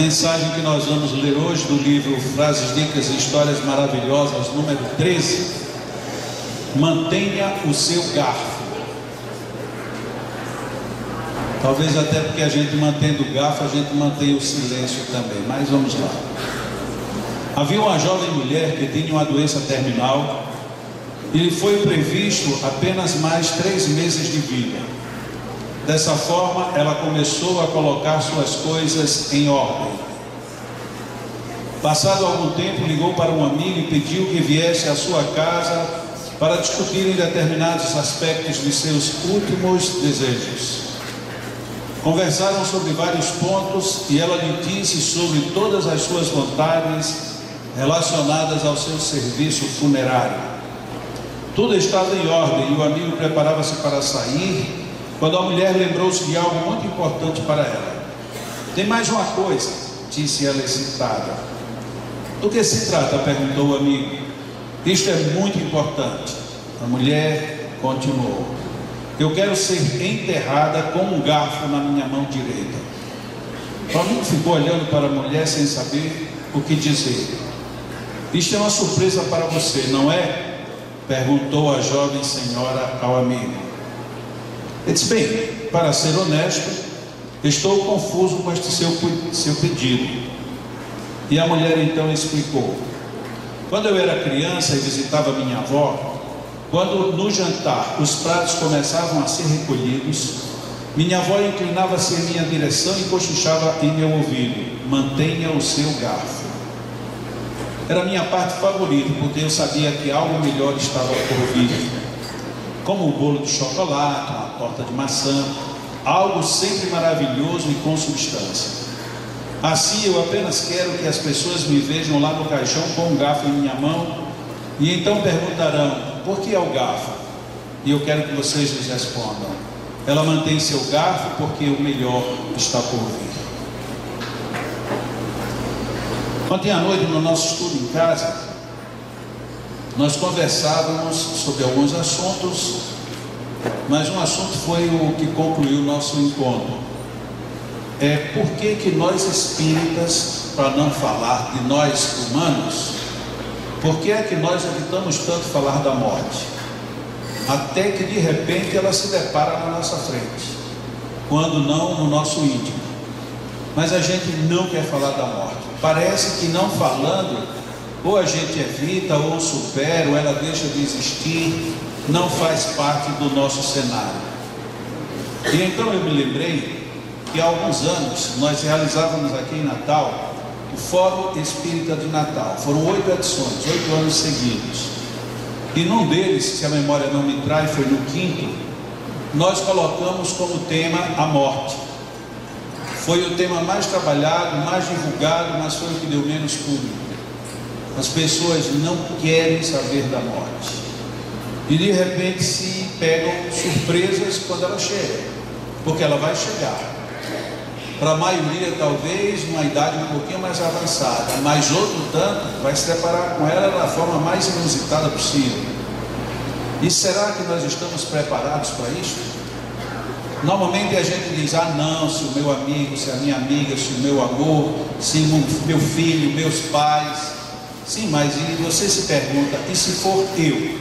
mensagem que nós vamos ler hoje do livro Frases, Dicas e Histórias Maravilhosas, número 13. Mantenha o seu garfo. Talvez até porque a gente mantendo o garfo, a gente mantém o silêncio também, mas vamos lá. Havia uma jovem mulher que tinha uma doença terminal e lhe foi previsto apenas mais 3 meses de vida. Dessa forma, ela começou a colocar suas coisas em ordem. Passado algum tempo, ligou para um amigo e pediu que viesse à sua casa para discutirem determinados aspectos de seus últimos desejos. Conversaram sobre vários pontos e ela lhe disse sobre todas as suas vontades relacionadas ao seu serviço funerário. Tudo estava em ordem e o amigo preparava-se para sair, quando a mulher lembrou-se de algo muito importante para ela. Tem mais uma coisa, disse ela excitada. Do que se trata? Perguntou o amigo. Isto é muito importante. A mulher continuou. Eu quero ser enterrada com um garfo na minha mão direita. O amigo ficou olhando para a mulher sem saber o que dizer. Isto é uma surpresa para você, não é? Perguntou a jovem senhora ao amigo. Ele disse, bem, para ser honesto, estou confuso com este seu pedido. E a mulher então explicou. Quando eu era criança e visitava minha avó, quando no jantar os pratos começavam a ser recolhidos, minha avó inclinava-se em minha direção e cochichava em meu ouvido, mantenha o seu garfo. Era a minha parte favorita, porque eu sabia que algo melhor estava por vir, como um bolo de chocolate, uma torta de maçã, algo sempre maravilhoso e com substância. Assim eu apenas quero que as pessoas me vejam lá no caixão com um garfo em minha mão e então perguntarão, por que é o garfo? E eu quero que vocês lhes respondam, ela mantém seu garfo porque o melhor está por vir. Ontem à noite, no nosso estudo em casa, nós conversávamos sobre alguns assuntos, mas um assunto foi o que concluiu o nosso encontro. Por que nós espíritas, para não falar de nós humanos, por que é que nós evitamos tanto falar da morte? Até que de repente ela se depara na nossa frente, quando não no nosso íntimo. Mas a gente não quer falar da morte. Parece que não falando, ou a gente evita, ou supera, ou ela deixa de existir, não faz parte do nosso cenário. E então eu me lembrei que há alguns anos nós realizávamos aqui em Natal o Fórum Espírita de Natal. Foram 8 edições, 8 anos seguidos. E num deles, se a memória não me trai, foi no 5º, nós colocamos como tema a morte. Foi o tema mais trabalhado, mais divulgado, mas foi o que deu menos público. As pessoas não querem saber da morte. E de repente se pegam surpresas quando ela chega, porque ela vai chegar. Para a maioria, talvez, numa idade um pouquinho mais avançada, mas outro tanto vai se deparar com ela da forma mais inusitada possível. E será que nós estamos preparados para isso? Normalmente a gente diz, não, se o meu amigo, se a minha amiga, se o meu amor, se o meu filho, meus pais. Sim, mas e você se pergunta, e se for eu?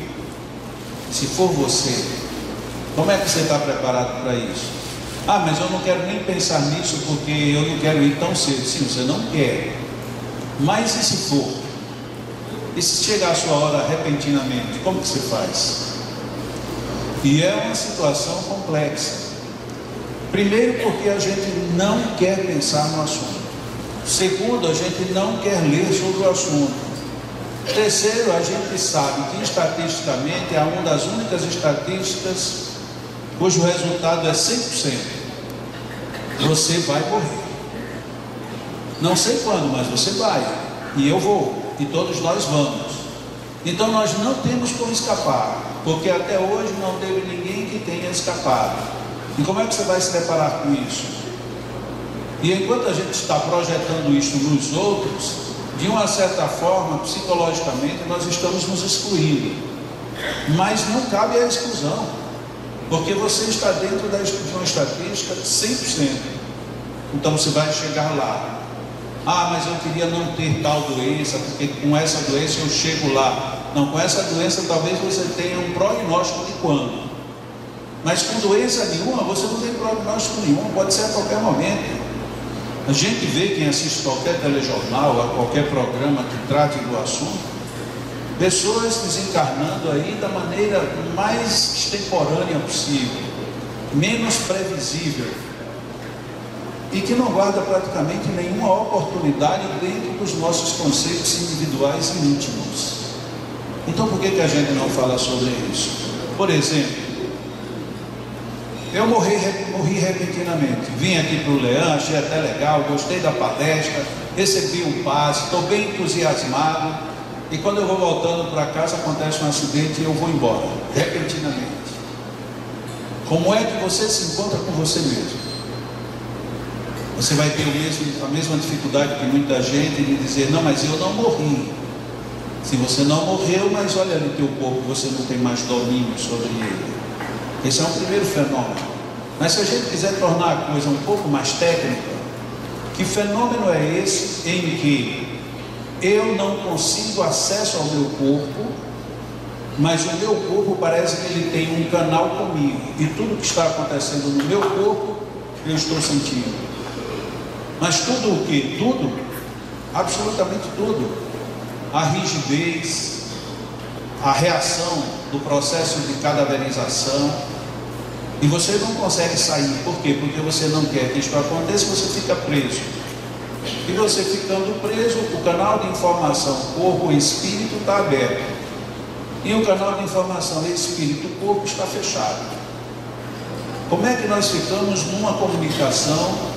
Se for você, como é que você está preparado para isso? Mas eu não quero nem pensar nisso porque eu não quero ir tão cedo. Sim, você não quer. Mas e se for? E se chegar a sua hora repentinamente, como que você faz? E é uma situação complexa. Primeiro, porque a gente não quer pensar no assunto. Segundo, a gente não quer ler sobre o assunto. Terceiro, a gente sabe que estatisticamente é uma das únicas estatísticas cujo resultado é 100%. Você vai morrer. Não sei quando, mas você vai. E eu vou. E todos nós vamos. Então nós não temos como escapar, porque até hoje não teve ninguém que tenha escapado. E como é que você vai se deparar com isso? E enquanto a gente está projetando isso nos outros, de uma certa forma, psicologicamente, nós estamos nos excluindo. Mas não cabe a exclusão, porque você está dentro de uma estatística 100%. Então você vai chegar lá. Ah, mas eu queria não ter tal doença, porque com essa doença eu chego lá. Não, com essa doença talvez você tenha um prognóstico de quando. Mas com doença nenhuma, você não tem prognóstico nenhum, pode ser a qualquer momento. A gente vê, quem assiste qualquer telejornal, a qualquer programa que trate do assunto, pessoas desencarnando aí da maneira mais extemporânea possível, menos previsível, e que não guarda praticamente nenhuma oportunidade dentro dos nossos conceitos individuais e íntimos. Então por que a gente não fala sobre isso? Por exemplo, eu morri repentinamente, vim aqui para o Leão, achei até legal, gostei da palestra, recebi um passe, estou bem entusiasmado, e quando eu vou voltando para casa acontece um acidente e eu vou embora, repentinamente. Como é que você se encontra com você mesmo? Você vai ter a mesma dificuldade que muita gente de dizer, não, mas eu não morri. Se você não morreu, mas olha no teu corpo, você não tem mais domínio sobre ele. Esse é um primeiro fenômeno. Mas se a gente quiser tornar a coisa um pouco mais técnica, que fenômeno é esse em que eu não consigo acesso ao meu corpo, mas o meu corpo parece que ele tem um canal comigo, e tudo que está acontecendo no meu corpo, eu estou sentindo. Mas tudo o que? Tudo, absolutamente tudo. A rigidez, a reação do processo de cadaverização, e você não consegue sair. Por quê? Porque você não quer que isso aconteça, você fica preso. E você ficando preso, o canal de informação corpo e espírito está aberto, e o canal de informação espírito-corpo está fechado. Como é que nós ficamos numa comunicação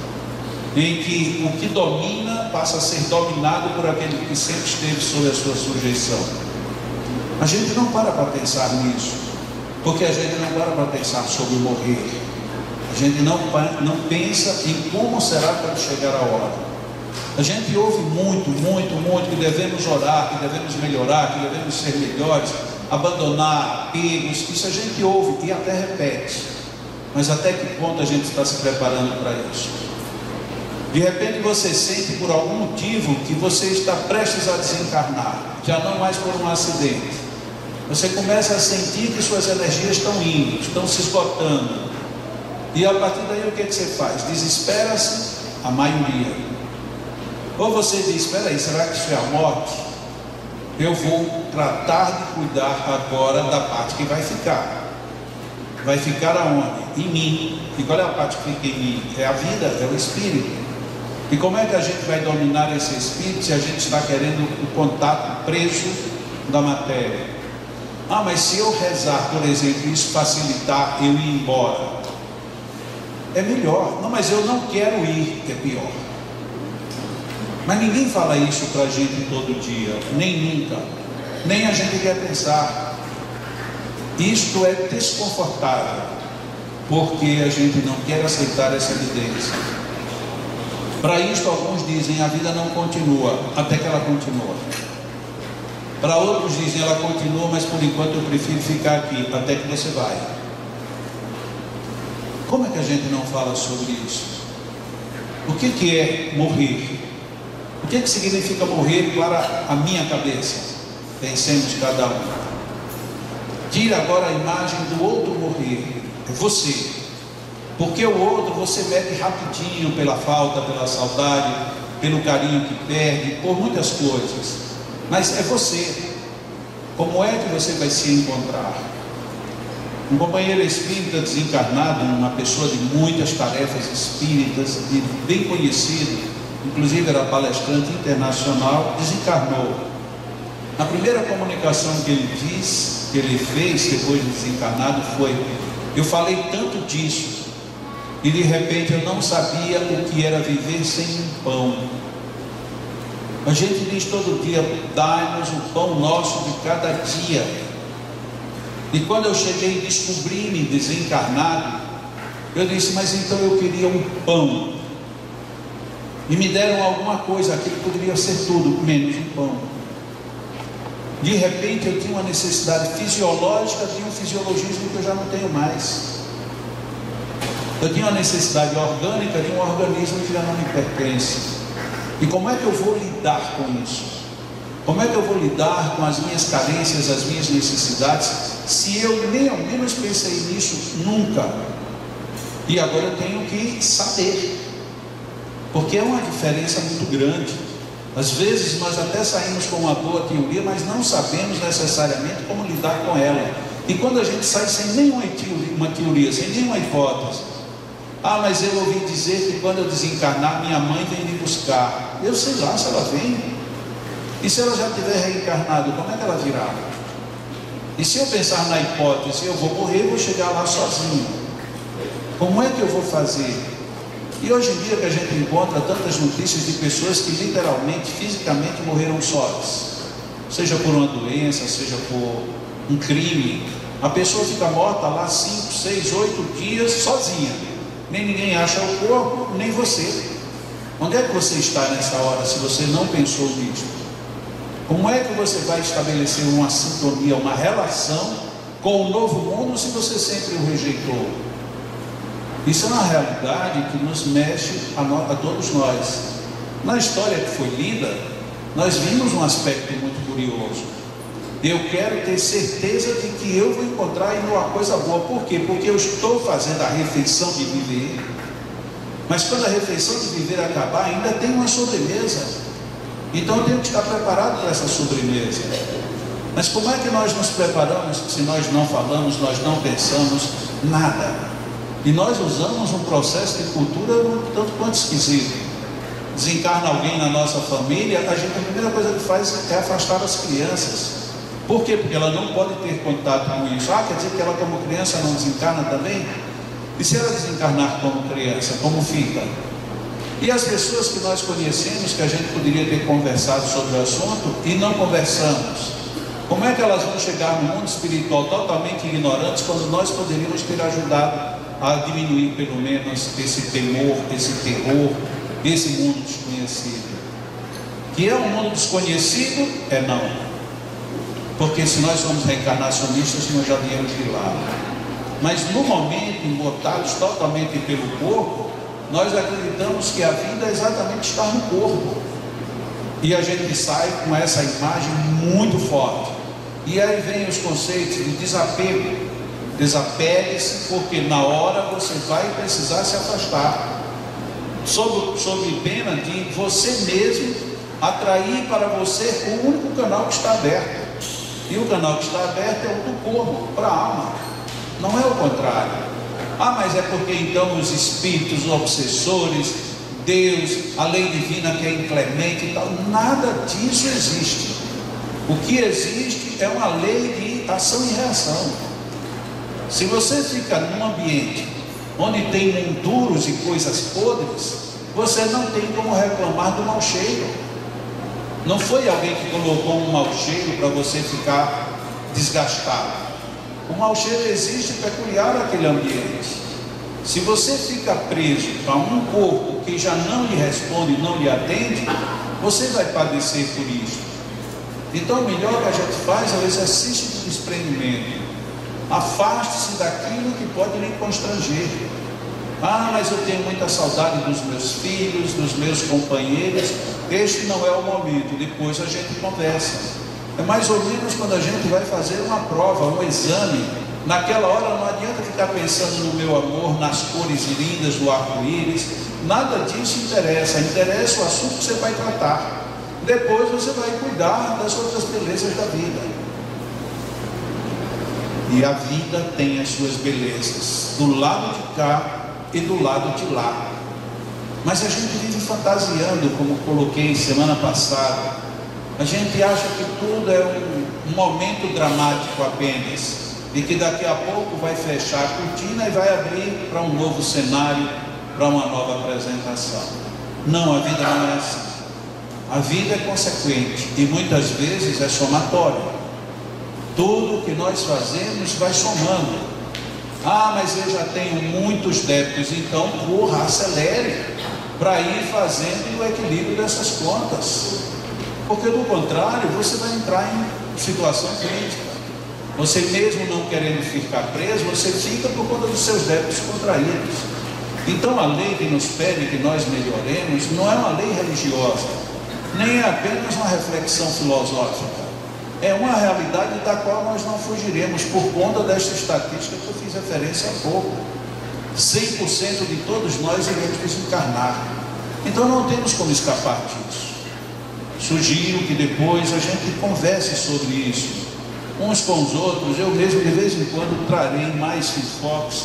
em que o que domina passa a ser dominado por aquele que sempre esteve sob a sua sujeição? A gente não para pensar nisso, porque a gente não para pensar sobre morrer. A gente não pensa em como será quando chegar a hora. A gente ouve muito que devemos orar, que devemos melhorar, que devemos ser melhores, abandonar apegos. Isso a gente ouve e até repete. Mas até que ponto a gente está se preparando para isso? De repente você sente por algum motivo que você está prestes a desencarnar, já não mais por um acidente. Você começa a sentir que suas energias estão indo, estão se esgotando. E a partir daí o que você faz? Desespera-se a maioria. Ou você diz, espera aí, será que isso é a morte? Eu vou tratar de cuidar agora da parte que vai ficar. Vai ficar aonde? Em mim. E qual é a parte que fica em mim? É a vida, é o espírito. E como é que a gente vai dominar esse espírito se a gente está querendo o contato preso da matéria? Ah, mas se eu rezar, por exemplo, isso facilitar eu ir embora, é melhor. Não, mas eu não quero ir, é pior. Mas ninguém fala isso para a gente todo dia, nem nunca, nem a gente quer pensar. Isto é desconfortável, porque a gente não quer aceitar essa evidência. Para isto, alguns dizem, a vida não continua, até que ela continua. Para outros dizem, ela continua, mas por enquanto eu prefiro ficar aqui, até que você vai. Como é que a gente não fala sobre isso? O que é morrer? O que significa morrer para a minha cabeça? Pensemos cada um. Tira agora a imagem do outro morrer, é você. Porque o outro você mete rapidinho pela falta, pela saudade, pelo carinho que perde, por muitas coisas. Mas é você. Como é que você vai se encontrar? Um companheiro espírita desencarnado, uma pessoa de muitas tarefas espíritas, bem conhecido, inclusive era palestrante internacional, desencarnou. A primeira comunicação que ele diz, que ele fez depois de desencarnado foi: eu falei tanto disso, e de repente eu não sabia o que era viver sem um pão. A gente diz todo dia, dai-nos o pão nosso de cada dia. E quando eu cheguei e descobri-me desencarnado, eu disse, mas então eu queria um pão. E me deram alguma coisa, aquilo poderia ser tudo, menos um pão. De repente eu tinha uma necessidade fisiológica de um fisiologismo que eu já não tenho mais. Eu tinha uma necessidade orgânica de um organismo que já não me pertence. E como é que eu vou lidar com isso? Como é que eu vou lidar com as minhas carências, as minhas necessidades, se eu nem ao menos pensei nisso nunca? E agora eu tenho que saber, porque é uma diferença muito grande. Às vezes nós até saímos com uma boa teoria, mas não sabemos necessariamente como lidar com ela. E quando a gente sai sem nenhuma teoria, sem nenhuma hipótese, ah, mas eu ouvi dizer que quando eu desencarnar, minha mãe vem me buscar. Eu sei lá se ela vem. E se ela já tiver reencarnado, como é que ela virá? E se eu pensar na hipótese, eu vou morrer e vou chegar lá sozinho, como é que eu vou fazer? E hoje em dia que a gente encontra tantas notícias de pessoas que literalmente, fisicamente morreram sós, seja por uma doença, seja por um crime. A pessoa fica morta lá 5, 6, 8 dias sozinha, nem ninguém acha o corpo, nem você. Onde é que você está nessa hora, se você não pensou nisso? Como é que você vai estabelecer uma sintonia, uma relação com o novo mundo, se você sempre o rejeitou? Isso é uma realidade que nos mexe a todos nós. Na história que foi lida, nós vimos um aspecto muito curioso. Eu quero ter certeza de que eu vou encontrar em uma coisa boa. Por quê? Porque eu estou fazendo a refeição de viver, mas quando a refeição de viver acabar, ainda tem uma sobremesa. Então eu tenho que estar preparado para essa sobremesa. Mas como é que nós nos preparamos se nós não falamos, nós não pensamos nada? E nós usamos um processo de cultura um tanto quanto esquisito. Desencarna alguém na nossa família, a primeira coisa que faz é afastar as crianças. Por quê? Porque ela não pode ter contato com isso. Ah, quer dizer que ela como criança não desencarna também? E se ela desencarnar como criança, como fica? E as pessoas que nós conhecemos, que a gente poderia ter conversado sobre o assunto e não conversamos, como é que elas vão chegar no mundo espiritual totalmente ignorantes, quando nós poderíamos ter ajudado a diminuir pelo menos esse temor, esse terror, esse mundo desconhecido? Que é um mundo desconhecido? É não. Porque se nós somos reencarnacionistas, nós já viemos de lá. Mas no momento, embotados totalmente pelo corpo, nós acreditamos que a vida é exatamente estar no corpo. E a gente sai com essa imagem muito forte. E aí vem os conceitos de desapego. Desapegue-se, porque na hora você vai precisar se afastar, sob pena de você mesmo atrair para você o único canal que está aberto. E o canal que está aberto é o do corpo, para a alma. Não é o contrário. Ah, mas é porque então os espíritos, os obsessores, Deus, a lei divina que é inclemente e tal, nada disso existe. O que existe é uma lei de ação e reação. Se você fica num ambiente onde tem monturos e coisas podres, você não tem como reclamar do mau cheiro. Não foi alguém que colocou um mau cheiro para você ficar desgastado. O mau cheiro existe peculiar àquele ambiente. Se você fica preso a um corpo que já não lhe responde, não lhe atende, você vai padecer por isso. Então o melhor que a gente faz é o exercício do desprendimento. Afaste-se daquilo que pode lhe constranger. Ah, mas eu tenho muita saudade dos meus filhos, dos meus companheiros. Este não é o momento, depois a gente conversa. É mais ou menos quando a gente vai fazer uma prova, um exame. Naquela hora não adianta ficar pensando no meu amor, nas cores lindas do arco-íris. Nada disso interessa. Interessa o assunto que você vai tratar. Depois você vai cuidar das outras belezas da vida. E a vida tem as suas belezas, do lado de cá e do lado de lá. Mas a gente vive fantasiando, como coloquei semana passada. A gente acha que tudo é um momento dramático apenas, e que daqui a pouco vai fechar a cortina e vai abrir para um novo cenário, para uma nova apresentação. Não, a vida não é assim. A vida é consequente e muitas vezes é somatória. Tudo que nós fazemos vai somando. Ah, mas eu já tenho muitos débitos, então corra, acelere para ir fazendo o equilíbrio dessas contas. Porque do contrário, você vai entrar em situação crítica. Você mesmo não querendo ficar preso, você fica por conta dos seus débitos contraídos. Então a lei que nos pede que nós melhoremos não é uma lei religiosa, nem é apenas uma reflexão filosófica. É uma realidade da qual nós não fugiremos por conta desta estatística que eu fiz referência há pouco. 100% de todos nós iremos desencarnar. Então não temos como escapar disso. Sugiro que depois a gente converse sobre isso, uns com os outros. Eu mesmo de vez em quando trarei mais enfoques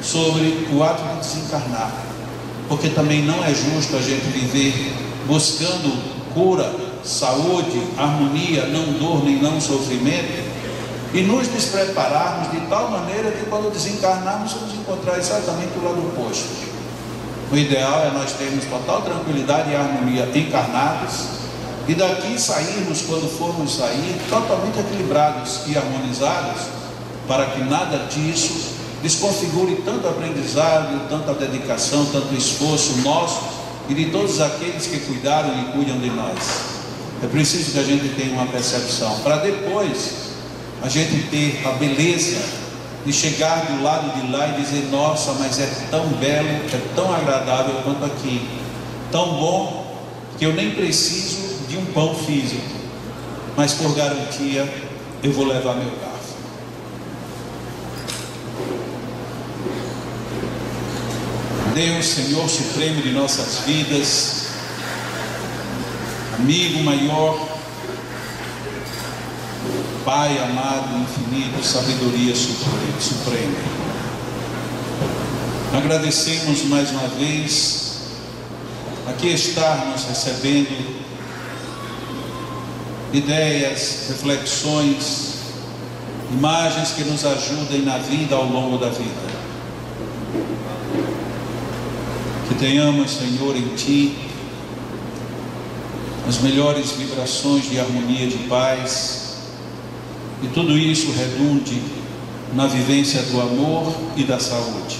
sobre o ato de desencarnar, porque também não é justo a gente viver buscando cura, saúde, harmonia, não dor nem não sofrimento, e nos desprepararmos de tal maneira que quando desencarnarmos vamos encontrar exatamente o lado oposto. O ideal é nós termos total tranquilidade e harmonia encarnados, e daqui sairmos, quando formos sair, totalmente equilibrados e harmonizados, para que nada disso desconfigure tanto aprendizado, tanta dedicação, tanto esforço nosso e de todos aqueles que cuidaram e cuidam de nós. É preciso que a gente tenha uma percepção, para depois a gente ter a beleza de chegar do lado de lá e dizer: nossa, mas é tão belo, é tão agradável quanto aqui, tão bom, que eu nem preciso de um pão físico, mas por garantia eu vou levar meu garfo. Deus, Senhor Supremo de nossas vidas, amigo maior, Pai amado, infinito, sabedoria suprema, agradecemos mais uma vez aqui estar nos recebendo ideias, reflexões, imagens que nos ajudem na vida, ao longo da vida. Que tenhamos, Senhor, em Ti as melhores vibrações de harmonia, de paz, e tudo isso redunde na vivência do amor e da saúde.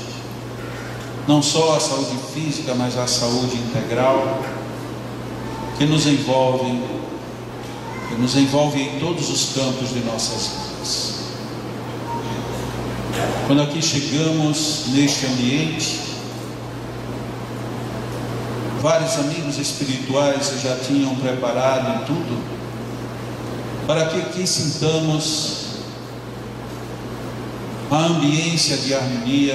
Não só a saúde física, mas a saúde integral, que nos envolve em todos os campos de nossas vidas. Quando aqui chegamos neste ambiente, vários amigos espirituais já tinham preparado tudo para que aqui sintamos a ambiência de harmonia,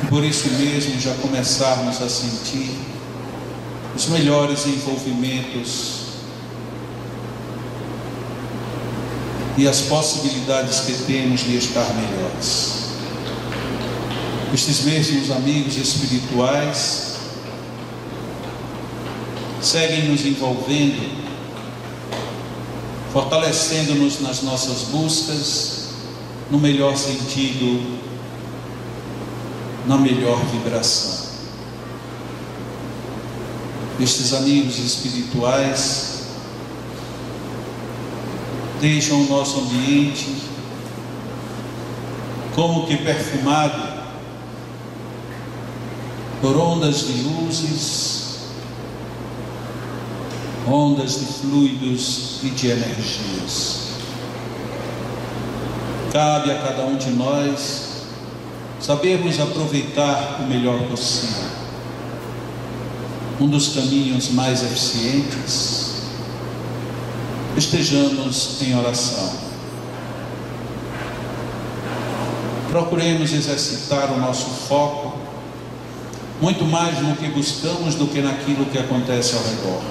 e por isso mesmo já começarmos a sentir os melhores envolvimentos e as possibilidades que temos de estar melhores. Estes mesmos amigos espirituais seguem nos envolvendo, fortalecendo-nos nas nossas buscas, no melhor sentido, na melhor vibração. Estes amigos espirituais deixam o nosso ambiente como que perfumado por ondas de luzes, ondas de fluidos e de energias. Cabe a cada um de nós sabermos aproveitar o melhor possível. Um dos caminhos mais eficientes: estejamos em oração. Procuremos exercitar o nosso foco muito mais no que buscamos do que naquilo que acontece ao redor.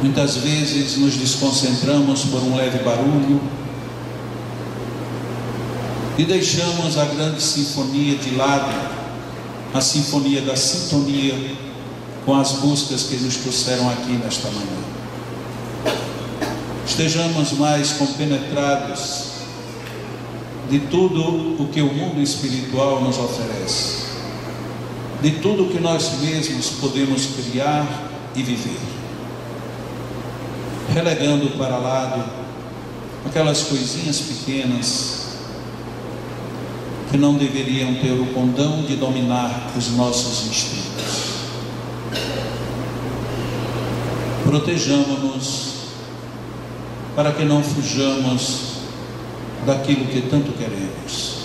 Muitas vezes nos desconcentramos por um leve barulho e deixamos a grande sinfonia de lado, a sinfonia da sintonia com as buscas que nos trouxeram aqui nesta manhã. Estejamos mais compenetrados de tudo o que o mundo espiritual nos oferece, de tudo o que nós mesmos podemos criar e viver, relegando para lado aquelas coisinhas pequenas que não deveriam ter o condão de dominar os nossos instintos. Protejamo-nos para que não fujamos daquilo que tanto queremos.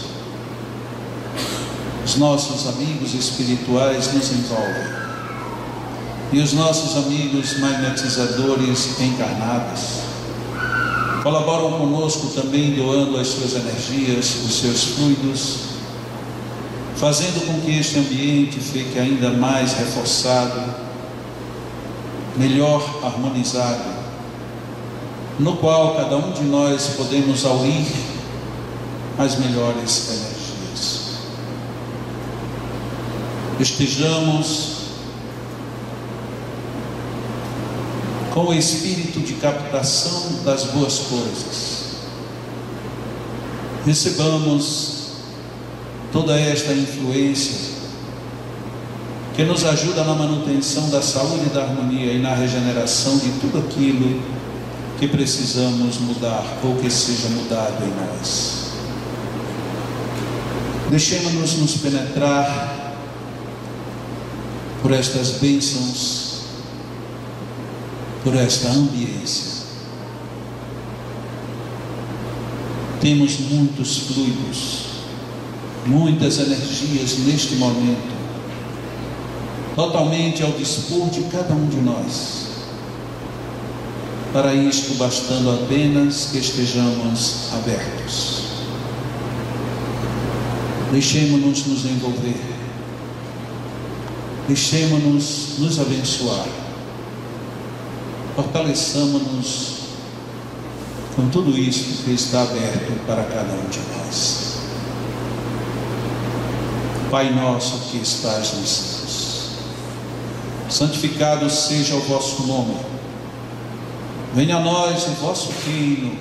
Os nossos amigos espirituais nos envolvem. E os nossos amigos magnetizadores encarnados colaboram conosco também, doando as suas energias, os seus fluidos, fazendo com que este ambiente fique ainda mais reforçado, melhor harmonizado, no qual cada um de nós podemos aurir as melhores energias. Estejamos com o espírito de captação das boas coisas. Recebamos toda esta influência que nos ajuda na manutenção da saúde e da harmonia e na regeneração de tudo aquilo que precisamos mudar ou que seja mudado em nós. Deixemos-nos nos penetrar por estas bênçãos, por esta ambiência. Temos muitos fluidos, muitas energias neste momento, totalmente ao dispor de cada um de nós. Para isto, bastando apenas que estejamos abertos. Deixemos-nos nos envolver, deixemos-nos nos abençoar, fortaleçamos-nos com tudo isso que está aberto para cada um de nós. Pai nosso que estás nos céus, santificado seja o vosso nome. Venha a nós o vosso reino.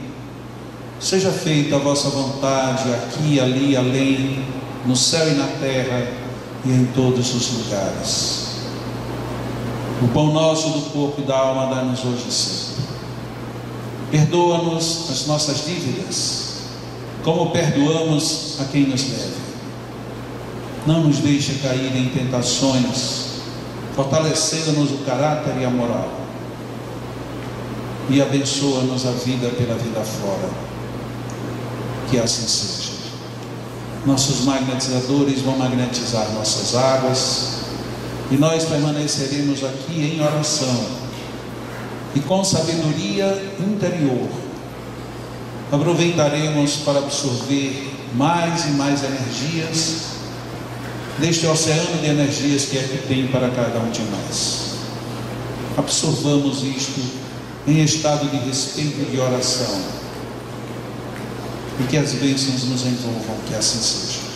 Seja feita a vossa vontade, aqui, ali, além, no céu e na terra e em todos os lugares. O pão nosso do corpo e da alma dá-nos hoje sempre. Perdoa-nos as nossas dívidas, como perdoamos a quem nos deve. Não nos deixe cair em tentações, fortalecendo-nos o caráter e a moral. E abençoa-nos a vida pela vida fora. Que assim seja. Nossos magnetizadores vão magnetizar nossas águas, e nós permaneceremos aqui em oração e com sabedoria interior aproveitaremos para absorver mais e mais energias deste oceano de energias que é que tem para cada um de nós. Absorvamos isto em estado de respeito e de oração, e que as bênçãos nos envolvam, que assim seja.